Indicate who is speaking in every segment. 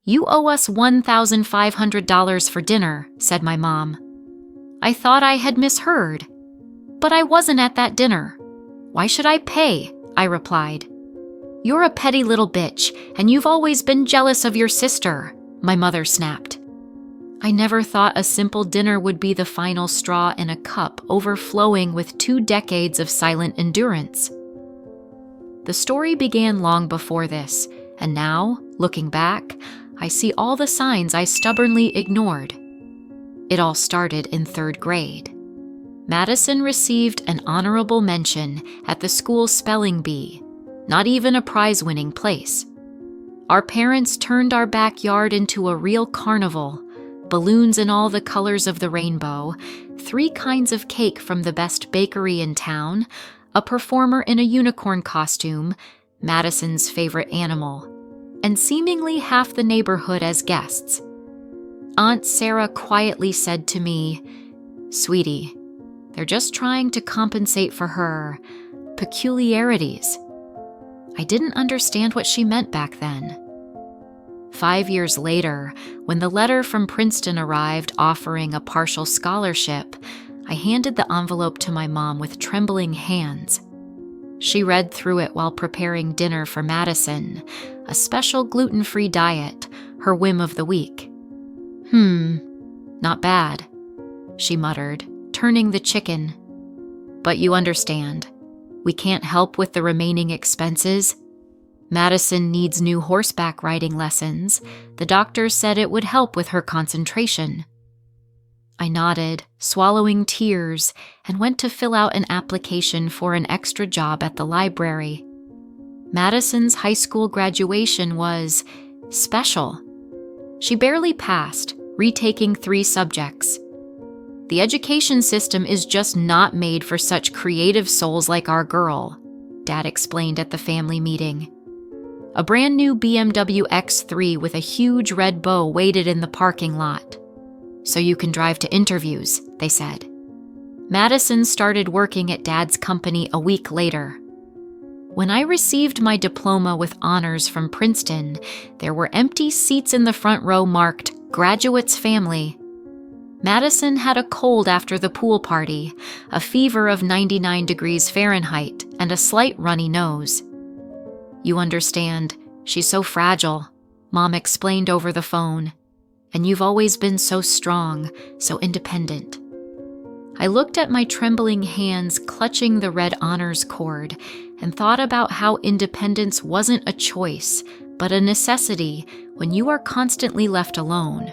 Speaker 1: "You owe us $1,500 for dinner," said my mom. I thought I had misheard. "But I wasn't at that dinner. Why should I pay?" I replied. "You're a petty little bitch, and you've always been jealous of your sister," my mother snapped. I never thought a simple dinner would be the final straw in a cup overflowing with 2 decades of silent endurance. The story began long before this, and now, looking back, I see all the signs I stubbornly ignored. It all started in 3rd grade. Madison received an honorable mention at the school spelling bee, not even a prize-winning place. Our parents turned our backyard into a real carnival, balloons in all the colors of the rainbow, 3 kinds of cake from the best bakery in town, a performer in a unicorn costume, Madison's favorite animal, and seemingly half the neighborhood as guests. Aunt Sarah quietly said to me, "Sweetie, they're just trying to compensate for her peculiarities." I didn't understand what she meant back then. 5 years later, when the letter from Princeton arrived offering a partial scholarship, I handed the envelope to my mom with trembling hands. She read through it while preparing dinner for Madison, a special gluten-free diet, her whim of the week. Not bad," she muttered, turning the chicken. "But you understand, we can't help with the remaining expenses. Madison needs new horseback riding lessons. The doctor said it would help with her concentration." I nodded, swallowing tears, and went to fill out an application for an extra job at the library. Madison's high school graduation was special. She barely passed, retaking 3 subjects. "The education system is just not made for such creative souls like our girl," Dad explained at the family meeting. A brand new BMW X3 with a huge red bow waited in the parking lot. "So you can drive to interviews," they said. Madison started working at Dad's company a week later. When I received my diploma with honors from Princeton, there were empty seats in the front row marked "Graduate's Family." Madison had a cold after the pool party, a fever of 99 degrees Fahrenheit, and a slight runny nose. "You understand, she's so fragile," Mom explained over the phone. "And you've always been so strong, so independent." I looked at my trembling hands clutching the red honors cord and thought about how independence wasn't a choice, but a necessity when you are constantly left alone.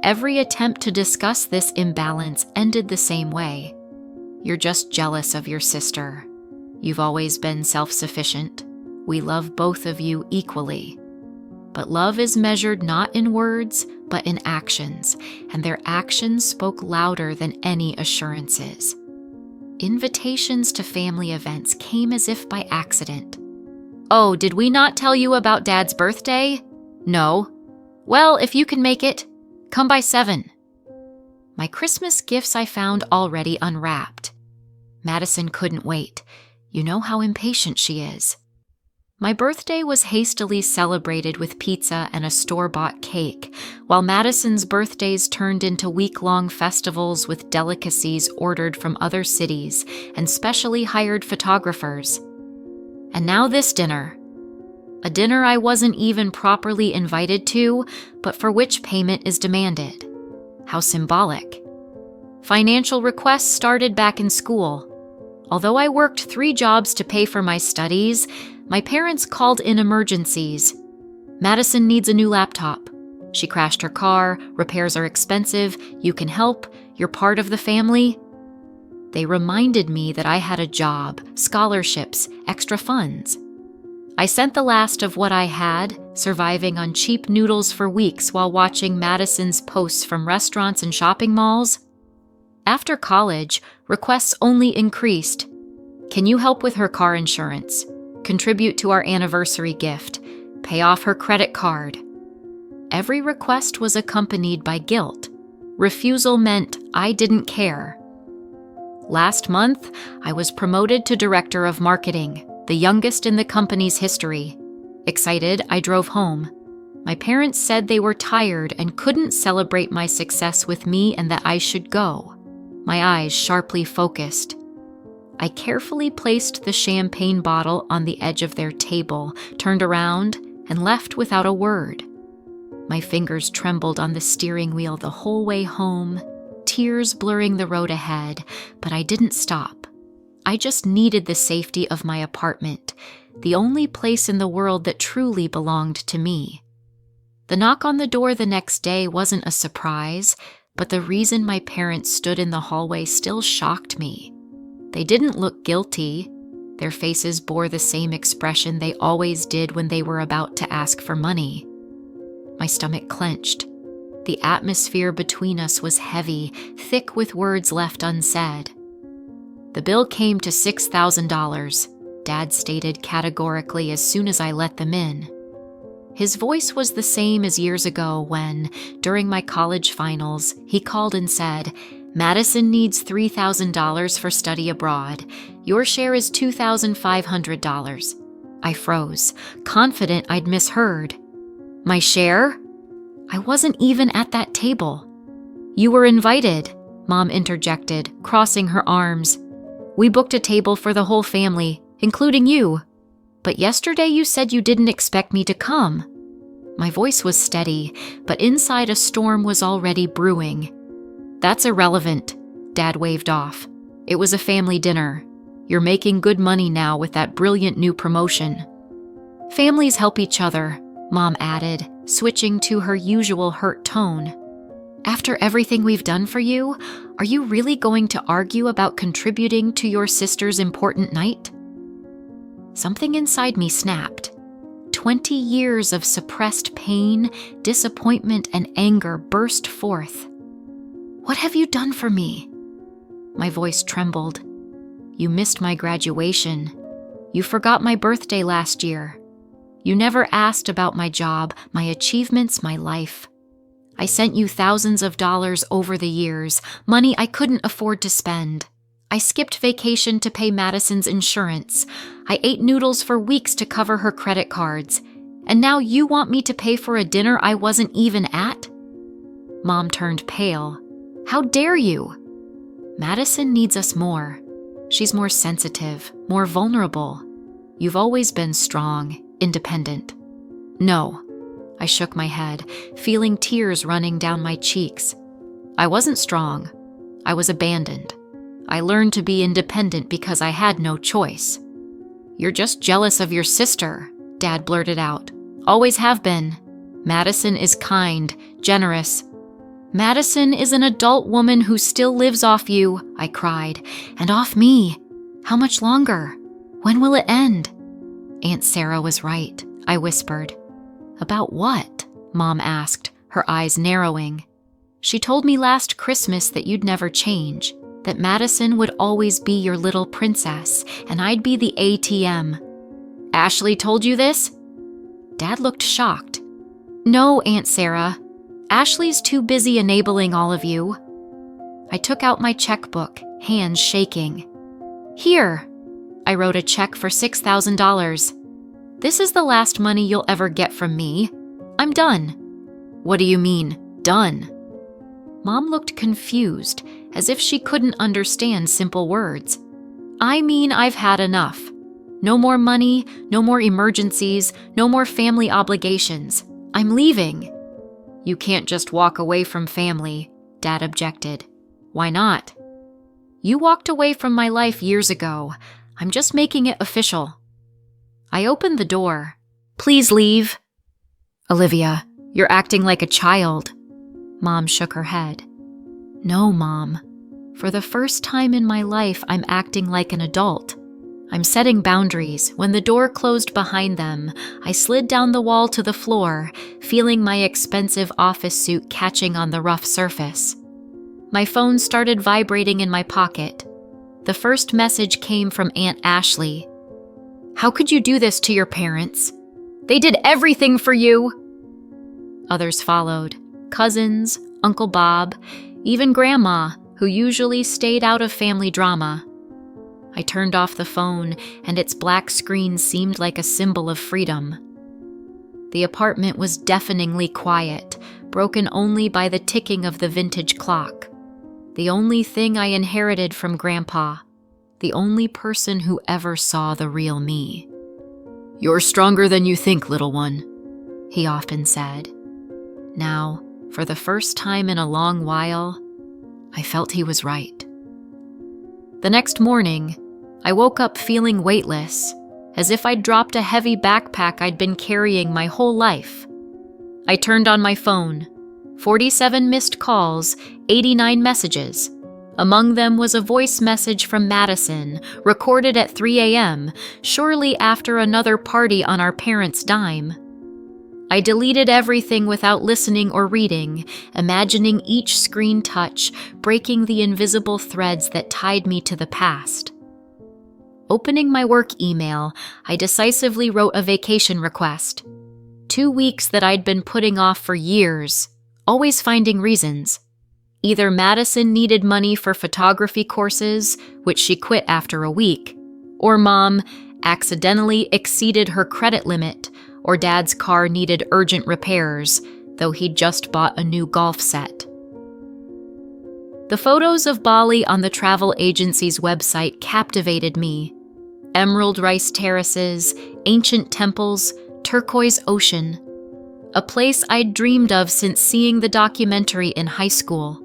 Speaker 1: Every attempt to discuss this imbalance ended the same way. "You're just jealous of your sister. You've always been self-sufficient. We love both of you equally. But love is measured not in words, but in actions, and their actions spoke louder than any assurances." Invitations to family events came as if by accident. "Oh, did we not tell you about Dad's birthday?" "No." "Well, if you can make it, come by 7. My Christmas gifts I found already unwrapped. Madison couldn't wait. You know how impatient she is. My birthday was hastily celebrated with pizza and a store-bought cake, while Madison's birthdays turned into week-long festivals with delicacies ordered from other cities and specially hired photographers. And now this dinner. A dinner I wasn't even properly invited to, but for which payment is demanded. How symbolic. Financial requests started back in school. Although I worked 3 jobs to pay for my studies, my parents called in emergencies. "Madison needs a new laptop. She crashed her car, repairs are expensive, you can help, you're part of the family." They reminded me that I had a job, scholarships, extra funds. I sent the last of what I had, surviving on cheap noodles for weeks while watching Madison's posts from restaurants and shopping malls. After college, requests only increased. "Can you help with her car insurance? Contribute to our anniversary gift? Pay off her credit card?" Every request was accompanied by guilt. Refusal meant I didn't care. Last month, I was promoted to director of marketing, the youngest in the company's history. Excited, I drove home. My parents said they were tired and couldn't celebrate my success with me and that I should go. My eyes sharply focused. I carefully placed the champagne bottle on the edge of their table, turned around, and left without a word. My fingers trembled on the steering wheel the whole way home, tears blurring the road ahead, but I didn't stop. I just needed the safety of my apartment, the only place in the world that truly belonged to me. The knock on the door the next day wasn't a surprise, but the reason my parents stood in the hallway still shocked me. They didn't look guilty. Their faces bore the same expression they always did when they were about to ask for money. My stomach clenched. The atmosphere between us was heavy, thick with words left unsaid. The bill came to $6,000, Dad stated categorically as soon as I let them in. His voice was the same as years ago when, during my college finals, he called and said, "Madison needs $3,000 for study abroad. Your share is $2,500. I froze, confident I'd misheard. My share? I wasn't even at that table. You were invited, Mom interjected, crossing her arms. We booked a table for the whole family, including you. But yesterday you said you didn't expect me to come." My voice was steady, but inside a storm was already brewing. "That's irrelevant," Dad waved off. "It was a family dinner. You're making good money now with that brilliant new promotion." "Families help each other," Mom added, switching to her usual hurt tone. "After everything we've done for you, are you really going to argue about contributing to your sister's important night?" Something inside me snapped. 20 years of suppressed pain, disappointment, and anger burst forth. "What have you done for me?" My voice trembled. "You missed my graduation. You forgot my birthday last year. You never asked about my job, my achievements, my life. I sent you thousands of dollars over the years, money I couldn't afford to spend. I skipped vacation to pay Madison's insurance. I ate noodles for weeks to cover her credit cards. And now you want me to pay for a dinner I wasn't even at?" Mom turned pale. "How dare you?" "Madison needs us more. She's more sensitive, more vulnerable. You've always been strong, independent." "No." I shook my head, feeling tears running down my cheeks. "I wasn't strong. I was abandoned. I learned to be independent because I had no choice." "You're just jealous of your sister," Dad blurted out. "Always have been. Madison is kind, generous." "Madison is an adult woman who still lives off you," I cried, "and off me. How much longer? When will it end?" "Aunt Sarah was right," I whispered. "About what?" Mom asked, her eyes narrowing. "She told me last Christmas that you'd never change, that Madison would always be your little princess, and I'd be the ATM. "Ashley told you this?" Dad looked shocked. "No, Aunt Sarah. Ashley's too busy enabling all of you." I took out my checkbook, hands shaking. "Here." I wrote a check for $6,000. "This is the last money you'll ever get from me. I'm done." "What do you mean, done?" Mom looked confused, as if she couldn't understand simple words. "I mean I've had enough. No more money, no more emergencies, no more family obligations. I'm leaving." "You can't just walk away from family," Dad objected. "Why not?" "You walked away from my life years ago. I'm just making it official." I opened the door. "Please leave." "Olivia, you're acting like a child." Mom shook her head. "No, Mom. For the first time in my life, I'm acting like an adult. I'm setting boundaries. When the door closed behind them, I slid down the wall to the floor, feeling my expensive office suit catching on the rough surface. My phone started vibrating in my pocket. The first message came from Aunt Ashley. "How could you do this to your parents? They did everything for you." Others followed. Cousins, Uncle Bob, even Grandma, who usually stayed out of family drama. I turned off the phone, and its black screen seemed like a symbol of freedom. The apartment was deafeningly quiet, broken only by the ticking of the vintage clock. The only thing I inherited from Grandpa. The only person who ever saw the real me. "You're stronger than you think, little one," he often said. Now, for the first time in a long while, I felt he was right. The next morning, I woke up feeling weightless, as if I'd dropped a heavy backpack I'd been carrying my whole life. I turned on my phone. 47 missed calls, 89 messages. Among them was a voice message from Madison, recorded at 3 a.m., surely after another party on our parents' dime. I deleted everything without listening or reading, imagining each screen touch, breaking the invisible threads that tied me to the past. Opening my work email, I decisively wrote a vacation request. 2 weeks that I'd been putting off for years, always finding reasons. Either Madison needed money for photography courses, which she quit after a week, or Mom accidentally exceeded her credit limit, or Dad's car needed urgent repairs, though he'd just bought a new golf set. The photos of Bali on the travel agency's website captivated me. Emerald rice terraces, ancient temples, turquoise ocean. A place I'd dreamed of since seeing the documentary in high school.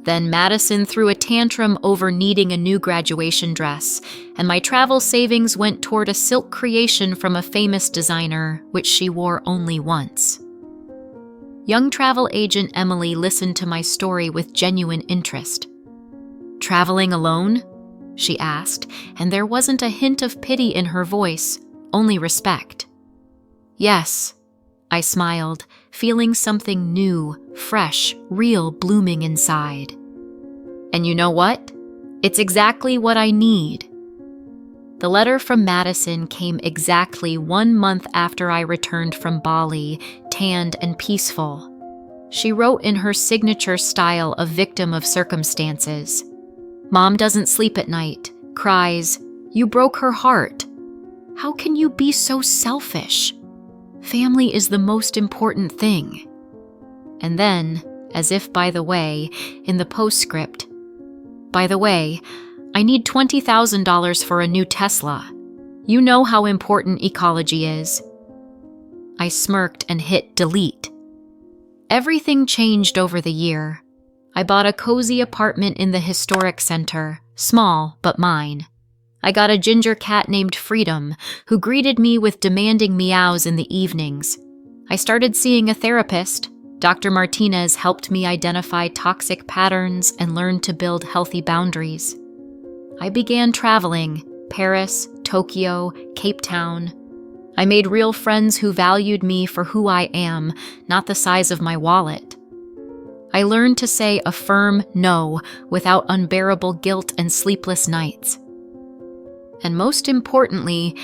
Speaker 1: Then Madison threw a tantrum over needing a new graduation dress, and my travel savings went toward a silk creation from a famous designer, which she wore only once. Young travel agent Emily listened to my story with genuine interest. "Traveling alone?" she asked, and there wasn't a hint of pity in her voice, only respect. "Yes," I smiled, feeling something new, fresh, real blooming inside. "And you know what? It's exactly what I need." The letter from Madison came exactly 1 month after I returned from Bali, tanned and peaceful. She wrote in her signature style of victim of circumstances. "Mom doesn't sleep at night, cries, 'You broke her heart. How can you be so selfish? Family is the most important thing." And then, as if by the way, in the postscript, "By the way, I need $20,000 for a new Tesla. You know how important ecology is." I smirked and hit delete. Everything changed over the year. I bought a cozy apartment in the historic center, small but mine. I got a ginger cat named Freedom, who greeted me with demanding meows in the evenings. I started seeing a therapist. Dr. Martinez helped me identify toxic patterns and learn to build healthy boundaries. I began traveling, Paris, Tokyo, Cape Town. I made real friends who valued me for who I am, not the size of my wallet. I learned to say a firm no without unbearable guilt and sleepless nights. And most importantly,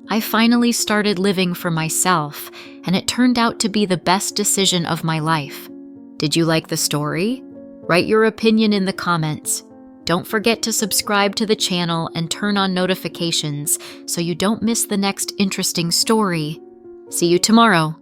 Speaker 1: I finally started living for myself, and it turned out to be the best decision of my life. Did you like the story? Write your opinion in the comments. Don't forget to subscribe to the channel and turn on notifications so you don't miss the next interesting story. See you tomorrow.